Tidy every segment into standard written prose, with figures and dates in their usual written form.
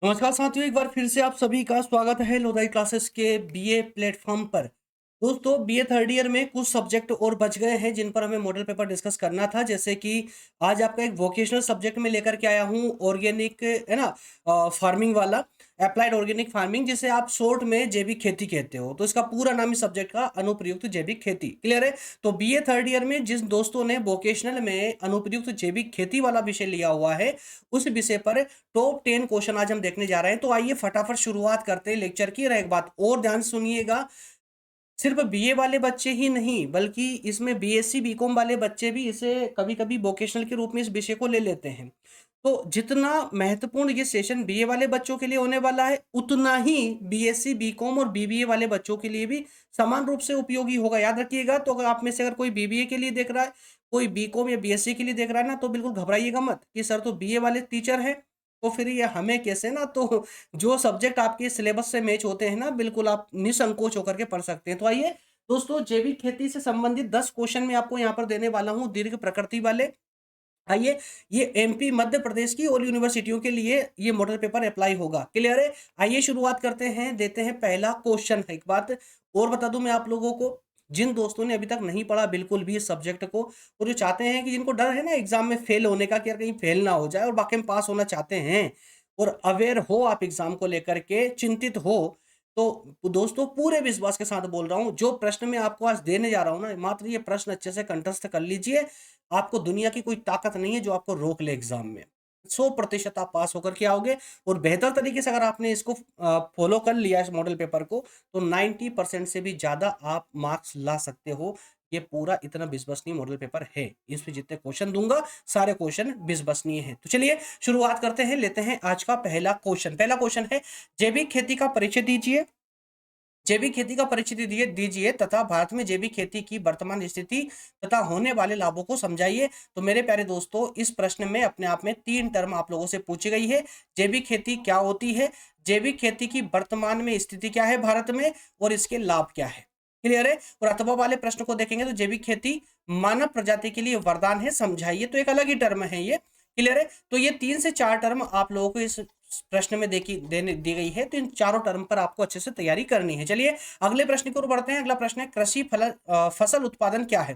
नमस्कार साथियों, एक बार फिर से आप सभी का स्वागत है लोधाई क्लासेस के बीए प्लेटफॉर्म पर। दोस्तों, बीए थर्ड ईयर में कुछ सब्जेक्ट और बच गए हैं जिन पर हमें मॉडल पेपर डिस्कस करना था। जैसे कि आज आपका एक वोकेशनल सब्जेक्ट में लेकर के आया हूँ, ऑर्गेनिक है ना, फार्मिंग वाला, अप्लाइड ऑर्गेनिक फार्मिंग, जिसे आप शॉर्ट में जैविक खेती कहते हो। तो इसका पूरा नाम इस सब्जेक्ट का अनुप्रयुक्त जैविक खेती। क्लियर है? तो बीए थर्ड ईयर में जिस दोस्तों ने वोकेशनल में अनुप्रयुक्त जैविक खेती वाला विषय लिया हुआ है, उस विषय पर टॉप 10 क्वेश्चन आज हम देखने जा रहे हैं। तो आइए फटाफट शुरुआत करते हैं लेक्चर की। और एक बात और ध्यान से सुनिएगा, सिर्फ बीए वाले बच्चे ही नहीं बल्कि इसमें बीएससी बीकॉम वाले बच्चे भी इसे कभी-कभी वोकेशनल के रूप में इस विषय को ले लेते हैं। तो जितना महत्वपूर्ण ये सेशन बीए वाले बच्चों के लिए होने वाला है, उतना ही बीएससी बीकॉम और बीबीए वाले बच्चों के लिए भी समान रूप से उपयोगी होगा। याद रखिएगा। तो अगर आप में से अगर कोई बीबीए के लिए देख रहा है, कोई बीकॉम या बीएससी के लिए देख रहा है ना, तो बिल्कुल घबराइएगा मत कि सर तो बीए वाले टीचर हैं, तो फिर ये हमें कैसे ना। तो जो सब्जेक्ट आपके सिलेबस से मैच होते हैं ना, बिल्कुल आप निसंकोच होकर के पढ़ सकते हैं। तो आइए दोस्तों, जैविक खेती से संबंधित 10 क्वेश्चन मैं आपको यहाँ पर देने वाला हूँ, दीर्घ प्रकृति वाले। आइए, ये एमपी मध्य प्रदेश की और यूनिवर्सिटियों के लिए ये मॉडल पेपर अप्लाई होगा। क्लियर है? आइए शुरुआत करते हैं, देते हैं पहला क्वेश्चन। एक बात और बता दूं मैं आप लोगों को, जिन दोस्तों ने अभी तक नहीं पढ़ा बिल्कुल भी इस सब्जेक्ट को, और जो चाहते हैं कि जिनको डर है ना एग्जाम में फेल होने का कि यार कहीं फेल ना हो जाए, और बाकी में पास होना चाहते हैं और अवेयर हो आप एग्जाम को लेकर के, चिंतित हो, तो दोस्तों पूरे विश्वास के साथ बोल रहा हूं, जो प्रश्न मैं आपको आज देने जा रहा हूं ना, मात्र ये प्रश्न अच्छे से कंठस्थ कर लीजिए। आपको दुनिया की कोई ताकत नहीं है जो आपको रोक ले एग्जाम में। 100% आप पास होकर के आओगे। और बेहतर तरीके से अगर आपने इसको फॉलो कर लिया इस मॉडल पेपर को, तो 90% से भी ज्यादा आप मार्क्स ला सकते हो। ये पूरा इतना विश्वसनीय मॉडल पेपर है। इसमें जितने क्वेश्चन दूंगा सारे क्वेश्चन विश्वसनीय हैं। तो चलिए शुरुआत करते हैं, लेते हैं आज का पहला क्वेश्चन। पहला क्वेश्चन है, जैविक खेती का परिचय दीजिए। जैविक खेती का परिचय दीजिए तथा भारत में जैविक खेती की वर्तमान स्थिति तथा होने वाले लाभों को समझाइए। तो मेरे प्यारे दोस्तों, इस प्रश्न में अपने आप में 3 टर्म आप लोगों से पूछी गई है। जैविक खेती क्या होती है, जैविक खेती की वर्तमान में स्थिति क्या है भारत में, और इसके लाभ क्या है। क्लियर है? और अथवा वाले प्रश्न को देखेंगे तो जैविक खेती मानव प्रजाति के लिए वरदान है, समझाइए। तो एक अलग ही टर्म है ये। क्लियर है? तो ये 3 से 4 टर्म आप लोगों को इस प्रश्न में दी गई है। तो इन चारों टर्म पर आपको अच्छे से तैयारी करनी है। चलिए अगले प्रश्न की ओर बढ़ते हैं। अगला प्रश्न है, फसल उत्पादन क्या है।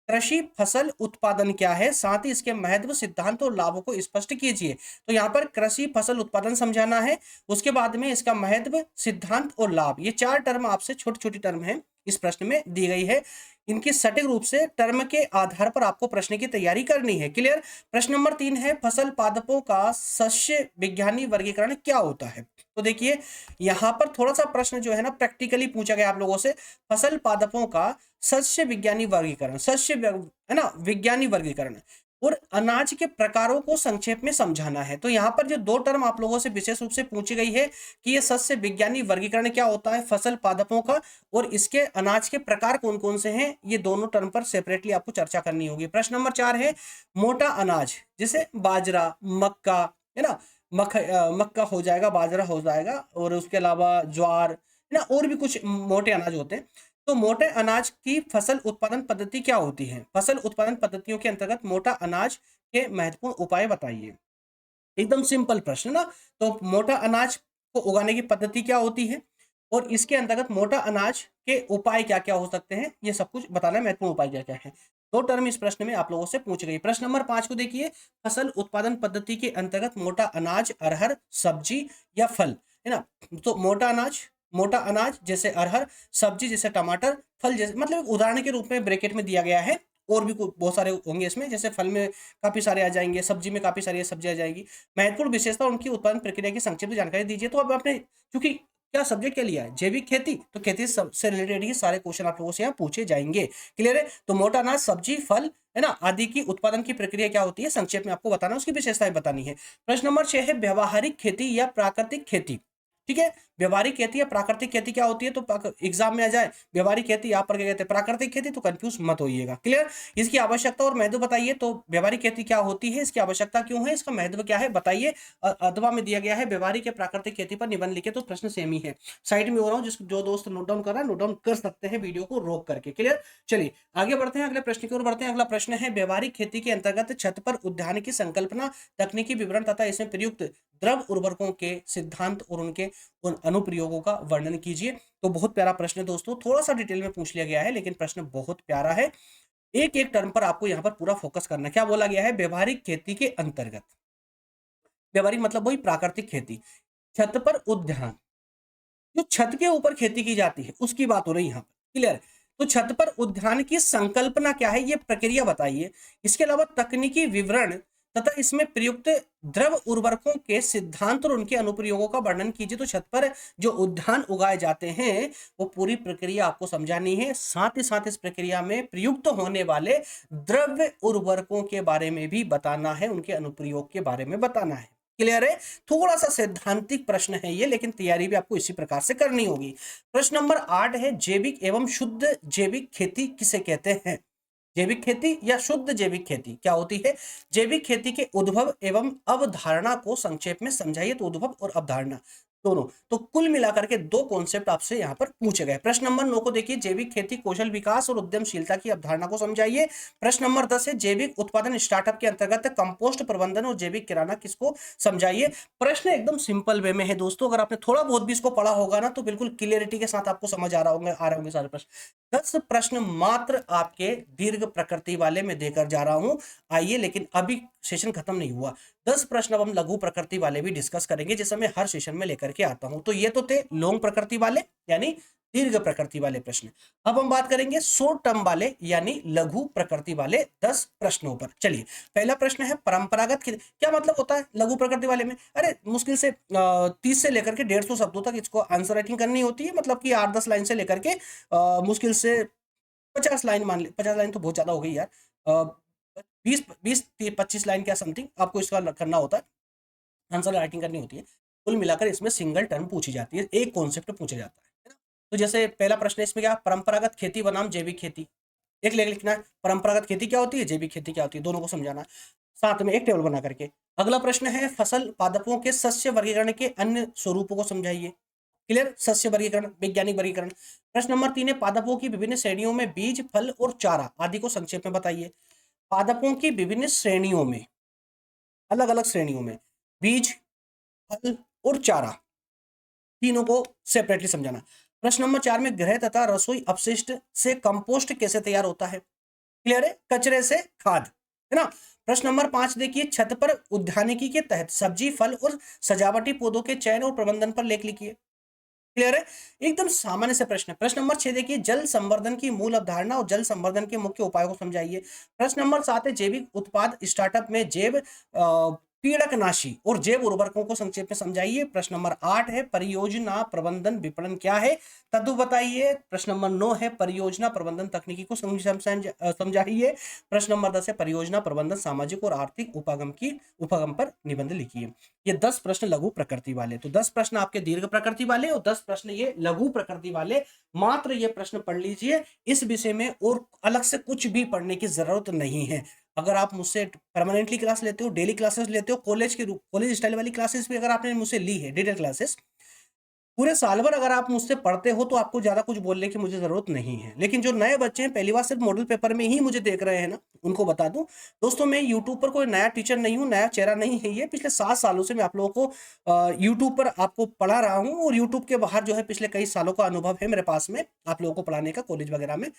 कृषि फसल उत्पादन क्या है, साथ ही इसके महत्व, सिद्धांत और लाभों को स्पष्ट कीजिए। तो यहाँ पर कृषि फसल उत्पादन समझाना है, उसके बाद में इसका महत्व, सिद्धांत और लाभ, ये 4 टर्म आपसे छोटी छोटी टर्म है इस प्रश्न में दी गई है। इनकी सटीक रूप से टर्म के आधार पर आपको प्रश्न की तैयारी करनी है। क्लियर? प्रश्न नंबर 3 है, फसल पादपों का सस्य विज्ञानी वर्गीकरण क्या होता है। तो देखिए यहां पर थोड़ा सा प्रश्न जो है ना प्रैक्टिकली पूछा गया आप लोगों से। फसल पादपों का सस्य विज्ञानी वर्गीकरण, है ना, विज्ञानी वर्गीकरण, और अनाज के प्रकारों को संक्षेप में समझाना है। तो यहाँ पर जो 2 टर्म आप लोगों से विशेष रूप से पूछी गई है कि ये सस्य विज्ञानी वर्गीकरण क्या होता है फसल पादपों का, और इसके अनाज के प्रकार कौन कौन से हैं, ये दोनों टर्म पर सेपरेटली आपको चर्चा करनी होगी। प्रश्न नंबर 4 है, मोटा अनाज जैसे बाजरा, मक्का, है ना, मक्का हो जाएगा, बाजरा हो जाएगा, और उसके अलावा ज्वार, है ना, और भी कुछ मोटे अनाज होते हैं। तो मोटे अनाज की फसल उत्पादन पद्धति क्या होती है। फसल उत्पादन पद्धतियों के अंतर्गत मोटा अनाज के महत्वपूर्ण उपाय बताइए। एकदम सिंपल प्रश्न ना। तो मोटा अनाज को उगाने की पद्धति क्या होती है, और इसके अंतर्गत मोटा अनाज के उपाय क्या क्या हो सकते हैं, ये सब कुछ बताना है, महत्वपूर्ण उपाय क्या क्या है। 2 टर्म इस प्रश्न में आप लोगों से पूछ गई। प्रश्न नंबर 5 को देखिए, फसल उत्पादन पद्धति के अंतर्गत मोटा अनाज अरहर सब्जी या फल, है ना। तो मोटा अनाज जैसे अरहर, सब्जी जैसे टमाटर, फल जैसे, मतलब उदाहरण के रूप में ब्रैकेट में दिया गया है। और भी बहुत सारे होंगे इसमें, जैसे फल में काफी सारे आ जाएंगे, सब्जी में काफी सारी सब्जी आ जाएगी। महत्वपूर्ण विशेषता उनकी उत्पादन प्रक्रिया की संक्षिप्त जानकारी दीजिए। तो अब आपने चूंकि क्या सब्जेक्ट क्या लिया है, जैविक खेती, तो खेती से रिलेटेड ही सारे क्वेश्चन आप लोगों से यहाँ पूछे जाएंगे। क्लियर है? तो मोटा अनाज, सब्जी, फल, है ना, आदि की उत्पादन की प्रक्रिया क्या होती है, संक्षेप में आपको बताना, उसकी विशेषताएं बतानी है। प्रश्न नंबर 6 है, व्यवहारिक खेती या प्राकृतिक खेती। ठीक है? व्यवहारिक खेती या प्राकृतिक खेती क्या होती है, तो एग्जाम में आ जाए व्यवहारिक खेती, यहाँ पर क्या कहते हैं प्राकृतिक खेती, तो कंफ्यूज मत होइएगा। क्लियर। इसकी आवश्यकता और महत्व बताइए, तो व्यवहारिक खेती क्या होती है, इसकी आवश्यकता क्यों है, इसका महत्व क्या है बताइए। अथवा में दिया गया है व्यवहारिक या प्राकृतिक खेती पर निबंध लिखे, तो प्रश्न सेम ही है। साइड में हो रहा हूँ, जो दोस्त नोट डाउन कर रहा है नोट डाउन कर सकते हैं वीडियो को रोक करके। क्लियर। चलिए आगे बढ़ते हैं, अगले प्रश्न की ओर बढ़ते हैं। अगला प्रश्न है व्यवहारिक खेती के अंतर्गत छत पर उद्यान की संकल्पना, तकनीकी विवरण तथा इसमें प्रयुक्त द्रव उर्वरकों के सिद्धांत और उनके उन अनुप्रयोगों का वर्णन कीजिए। तो बहुत प्यारा प्रश्न है दोस्तों, थोड़ा सा डिटेल में पूछ लिया गया है लेकिन प्रश्न बहुत प्यारा है। एक एक टर्म पर आपको यहाँ पर पूरा फोकस करना है। क्या बोला गया है, व्यवहारिक खेती के अंतर्गत, व्यवहारिक मतलब वही प्राकृतिक खेती, छत पर उद्यान, जो छत के ऊपर खेती की जाती है उसकी बात हो रही है यहाँ पर। क्लियर। तो छत पर उद्यान की संकल्पना क्या है, ये प्रक्रिया बताइए। इसके अलावा तकनीकी विवरण तथा इसमें प्रयुक्त द्रव उर्वरकों के सिद्धांत और उनके अनुप्रयोगों का वर्णन कीजिए। तो छत पर जो उद्यान उगाए जाते हैं वो पूरी प्रक्रिया आपको समझानी है, साथ ही साथ इस प्रक्रिया में प्रयुक्त होने वाले द्रव उर्वरकों के बारे में भी बताना है, उनके अनुप्रयोग के बारे में बताना है। क्लियर है। थोड़ा सा सैद्धांतिक प्रश्न है ये, लेकिन तैयारी भी आपको इसी प्रकार से करनी होगी। प्रश्न नंबर 8 है जैविक एवं शुद्ध जैविक खेती किसे कहते हैं। जैविक खेती या शुद्ध जैविक खेती क्या होती है। जैविक खेती के उद्भव एवं अवधारणा को संक्षेप में समझाइए। तो उद्भव और अवधारणा दोनों, तो कुल मिलाकर के दो कॉन्सेप्ट आपसे यहां पर पूछे गए। प्रश्न नंबर 9 को देखिए, जैविक खेती कौशल विकास और उद्यमशीलता की अवधारणा को समझाइए। प्रश्न नंबर 10 है जैविक उत्पादन स्टार्टअप के अंतर्गत कंपोस्ट प्रबंधन और जैविक किराना किसको समझाइए। प्रश्न एकदम सिंपल वे में है दोस्तों, अगर आपने थोड़ा बहुत भी इसको पढ़ा होगा ना तो बिल्कुल क्लियरिटी के साथ आपको समझ आ रहे होंगे सारे प्रश्न। 10 प्रश्न मात्र आपके दीर्घ प्रकृति वाले में देकर जा रहा हूं। आइए, लेकिन अभी सेशन खत्म नहीं हुआ, 10 प्रश्न अब हम लघु प्रकृति वाले भी डिस्कस करेंगे, जैसे मैं हर सेशन में लेकर के आता हूं। तो ये तो थे लॉन्ग प्रकृति वाले यानी दीर्घ प्रकृति वाले प्रश्न। अब हम बात करेंगे शॉर्ट टर्म वाले यानी लघु प्रकृति वाले 10 प्रश्नों पर। चलिए, पहला प्रश्न है परंपरागत खेती क्या मतलब होता है लघु प्रकृति वाले में। अरे मुश्किल से 30 से लेकर के 150 शब्दों तक इसको आंसर राइटिंग करनी होती है, मतलब कि 8-10 लाइन से लेकर के मुश्किल से 50 लाइन मान ले। 50 लाइन तो बहुत ज्यादा हो गई यार, 20-25 लाइन क्या समथिंग आपको इसका करना होता है, आंसर राइटिंग करनी होती है। कुल मिलाकर इसमें सिंगल टर्म पूछी जाती है, एक कॉन्सेप्ट पूछा जाता है ना। तो जैसे पहला प्रश्न है इसमें क्या, परंपरागत खेती बनाम जैविक खेती। एक लेख लिखना है, परंपरागत खेती क्या होती है, जैविक खेती क्या होती है, दोनों को समझाना है साथ में एक टेबल बना करके। अगला प्रश्न है फसल पादपों के सस्य वर्गीकरण के अन्य स्वरूपों को समझाइए। क्लियर, सस्य वर्गीकरण, वैज्ञानिक वर्गीकरण। प्रश्न नंबर 3 है पादपों की विभिन्न श्रेणियों में बीज, फल और चारा आदि को संक्षेप में बताइए। पादपों की विभिन्न श्रेणियों में, अलग अलग श्रेणियों में बीज, फल और चारा, तीनों को सेपरेटली समझाना। प्रश्न नंबर 4 में गृह तथा रसोई अपशिष्ट से कंपोस्ट कैसे तैयार होता है। क्लियर है, कचरे से खाद, है ना। प्रश्न नंबर 5 देखिए, छत पर उद्यानिकी के तहत सब्जी, फल और सजावटी पौधों के चयन और प्रबंधन पर लेख लिखिए। क्लियर है, एकदम सामान्य से प्रश्न है। प्रश्न नंबर 6 देखिए, जल संवर्धन की मूल अवधारणा और जल संवर्धन के मुख्य उपायों को समझाइए। प्रश्न नंबर 7 है जैविक उत्पाद स्टार्टअप में जैव पीड़कनाशी और जैव उर्वरकों को संक्षेप में समझाइए। प्रश्न नंबर 8 है परियोजना प्रबंधन विपणन क्या है, तत्व बताइए। प्रश्न नंबर 9 है परियोजना प्रबंधन तकनीकी को समझाइए। प्रश्न नंबर 10 है परियोजना प्रबंधन सामाजिक और आर्थिक उपागम पर निबंध लिखिए। ये 10 प्रश्न लघु प्रकृति वाले, तो 10 प्रश्न आपके दीर्घ प्रकृति वाले और 10 प्रश्न ये लघु प्रकृति वाले। मात्र ये प्रश्न पढ़ लीजिए, इस विषय में और अलग से कुछ भी पढ़ने की जरूरत नहीं है। अगर आप मुझसे परमानेंटली क्लास लेते हो, डेली क्लासेस लेते हो, कॉलेज स्टाइल वाली क्लासेस भी अगर आपने मुझसे ली है, डिटेल क्लासेस पूरे साल भर अगर आप मुझसे पढ़ते हो तो आपको ज्यादा कुछ बोलने की मुझे जरूरत नहीं है। लेकिन जो नए बच्चे हैं पहली बार सिर्फ मॉडल पेपर में ही मुझे देख रहे हैं ना, उनको बता दूं दोस्तों, मैं यूट्यूब पर कोई नया टीचर नहीं हूं, नया चेहरा नहीं है। ये पिछले 7 सालों से मैं आप लोगों को यूट्यूब पर आपको पढ़ा रहा हूं, और यूट्यूब के बाहर जो है पिछले कई सालों का अनुभव है मेरे पास में आप लोगों को पढ़ाने का कॉलेज वगैरह में।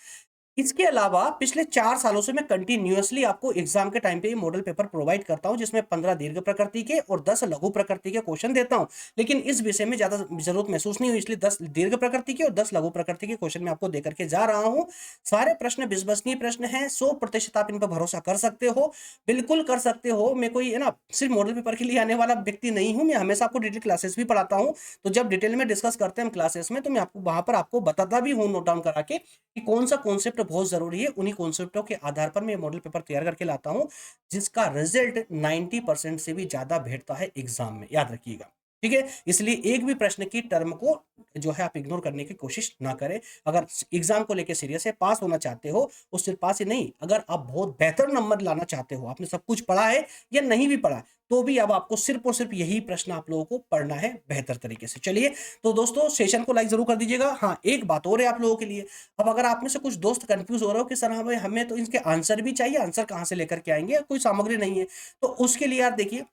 इसके अलावा पिछले 4 सालों से मैं कंटिन्यूअसली आपको एग्जाम के टाइम पे ये मॉडल पेपर प्रोवाइड करता हूं, जिसमें 15 दीर्घ प्रकृति के और 10 लघु प्रकृति के क्वेश्चन देता हूं। लेकिन इस विषय में ज्यादा जरूरत महसूस नहीं हुई, इसलिए 10 दीर्घ प्रकृति के और 10 लघु प्रकृति के क्वेश्चन मैं आपको देकर के जा रहा हूं। सारे प्रश्न विश्वसनीय प्रश्न है, 100% आप इन पर भरोसा कर सकते हो, बिल्कुल कर सकते हो। मैं कोई है ना सिर्फ मॉडल पेपर के लिए आने वाला व्यक्ति नहीं हूं, मैं हमेशा आपको डिटेल क्लासेस भी पढ़ाता हूं। तो जब डिटेल में डिस्कस करते हैं हम क्लासेस में, तो मैं आपको वहां पर आपको बताता भी हूं नोट डाउन करा के कि कौन सा कॉन्सेप्ट बहुत जरूरी है। उन्हीं कॉन्सेप्टों के आधार पर मैं मॉडल पेपर तैयार करके लाता हूं, जिसका रिजल्ट 90% से भी ज्यादा भेटता है एग्जाम में, याद रखिएगा। ठीक है, इसलिए एक भी प्रश्न की टर्म को जो है आप इग्नोर करने की कोशिश ना करें। अगर एग्जाम को लेकर सीरियस है, पास होना चाहते हो, और सिर्फ पास ही नहीं, अगर आप बहुत बेहतर नंबर लाना चाहते हो, आपने सब कुछ पढ़ा है या नहीं भी पढ़ा, तो भी अब आपको सिर्फ और सिर्फ यही प्रश्न आप लोगों को पढ़ना है बेहतर तरीके से। चलिए, तो दोस्तों सेशन को लाइक जरूर कर दीजिएगा। हाँ, एक बात और है आप लोगों के लिए, अब अगर आप में से कुछ दोस्त कंफ्यूज हो रहे हो कि सर हमें तो इनके आंसर भी चाहिए, आंसर कहाँ से लेकर के आएंगे, कोई सामग्री नहीं है, तो उसके लिए यार देखिए,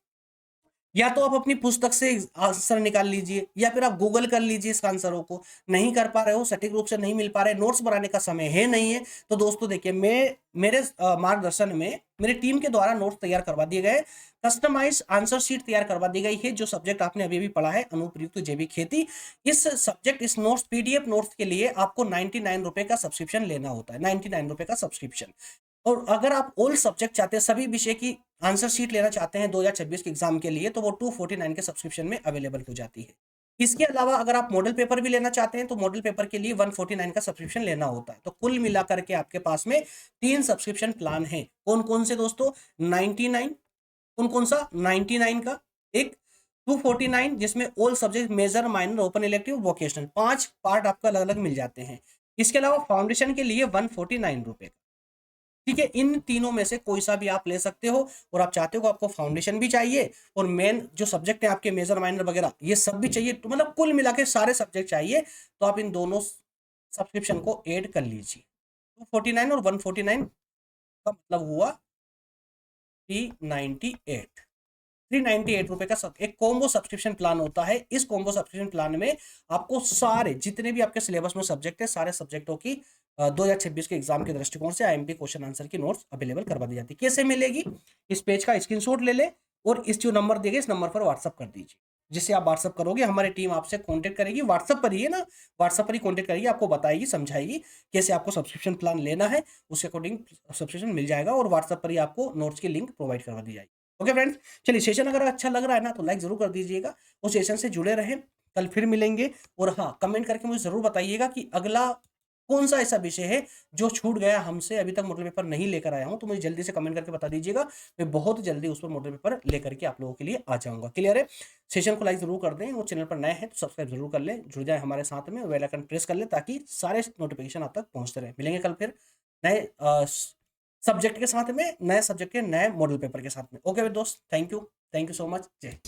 या तो आप अपनी पुस्तक से आंसर निकाल लीजिए, या फिर आप गूगल कर लीजिए इस आंसरों को। नहीं कर पा रहे हो, सटीक रूप से नहीं मिल पा रहे, नोट्स बनाने का समय है नहीं है, तो दोस्तों देखिए, मेरे मार्गदर्शन में मेरी टीम के द्वारा नोट्स तैयार करवा दिए गए, कस्टमाइज आंसर शीट तैयार करवा दी गई है, जो सब्जेक्ट आपने अभी भी पढ़ा है, अनुप्रयुक्त जैविक खेती। इस सब्जेक्ट, इस नोट्स, पीडीएफ नोट्स के लिए आपको 99 रुपए का सब्सक्रिप्शन लेना होता है, 99 रुपए का सब्सक्रिप्शन। और अगर आप ऑल सब्जेक्ट चाहते हैं, सभी विषय की आंसर शीट लेना चाहते हैं 2026 के एग्जाम के लिए, तो वो 249 के सब्सक्रिप्शन में अवेलेबल हो जाती है। इसके अलावा अगर आप मॉडल पेपर भी लेना चाहते हैं, तो मॉडल पेपर के लिए 149 का सब्सक्रिप्शन लेना होता है। तो कुल मिलाकर के आपके पास में 3 सब्सक्रिप्शन प्लान है। कौन कौन से दोस्तों? 99, कौन कौन सा? 99 का एक, 249 जिसमें all subject, major, minor, open elective, vocational, 5 part आपको अलग अलग मिल जाते हैं। इसके अलावा फाउंडेशन के लिए 149 रुपए। ठीक है, इन तीनों में से कोई सा भी आप ले सकते हो, और आप चाहते हो आपको फाउंडेशन भी चाहिए और मेन जो सब्जेक्ट है आपके मेजर माइनर वगैरह ये सब भी चाहिए, तो मतलब कुल मिला के सारे सब्जेक्ट चाहिए, तो आप इन दोनों सब्सक्रिप्शन को ऐड कर लीजिए। 249 और 149 का मतलब हुआ 398। 398 रुपए का एक कॉम्बो सब्सक्रिप्शन प्लान होता है। इस कॉम्बो सब्सक्रिप्शन प्लान में आपको सारे जितने भी आपके सिलेबस में सब्जेक्ट है, सारे सब्जेक्टों की 2026 के एग्जाम के दृष्टिकोण से आईएमपी क्वेश्चन आंसर की नोट्स अवेलेबल करवा दी जाती है। कैसे मिलेगी? इस पेज का स्क्रीनशॉट ले ले, और इस जो नंबर देगा इस नंबर पर व्हाट्सअप कर दीजिए। जिससे आप व्हाट्सअप करोगे, हमारी टीम आपसे कांटेक्ट करेगी, व्हाट्सअप पर ही है ना, व्हाट्सअप पर ही कांटेक्ट करेगी, आपको बताएगी, समझाएगी कैसे आपको सब्सक्रिप्शन प्लान लेना है, उसके अकॉर्डिंग सब्सक्रिप्शन मिल जाएगा, और व्हाट्सअप पर ही आपको नोट्स की लिंक प्रोवाइड करवा दी जाएगी। ओके फ्रेंड्स, चलिए, सेशन अगर अच्छा लग रहा है ना, तो लाइक जरूर कर दीजिएगा, उस सेशन से जुड़े रहें। कल फिर मिलेंगे, और हाँ, कमेंट करके मुझे जरूर बताइएगा कि अगला कौन सा ऐसा विषय है जो छूट गया हमसे, अभी तक मॉडल पेपर नहीं लेकर आया हूं, तो मुझे जल्दी से कमेंट करके बता दीजिएगा। मैं बहुत जल्दी उस पर मॉडल पेपर लेकर के आप लोगों के लिए आ जाऊंगा। क्लियर है? सेशन को लाइक जरूर कर दें, और चैनल पर नए हैं तो सब्सक्राइब जरूर कर लें, जुड़ जाए हमारे साथ में, बेल आइकन प्रेस कर लें, ताकि सारे नोटिफिकेशन आप तक पहुंचते रहे। मिलेंगे कल फिर नए सब्जेक्ट के साथ में, नए सब्जेक्ट के नए मॉडल पेपर के साथ में। ओके दोस्त, थैंक यू सो मच। जय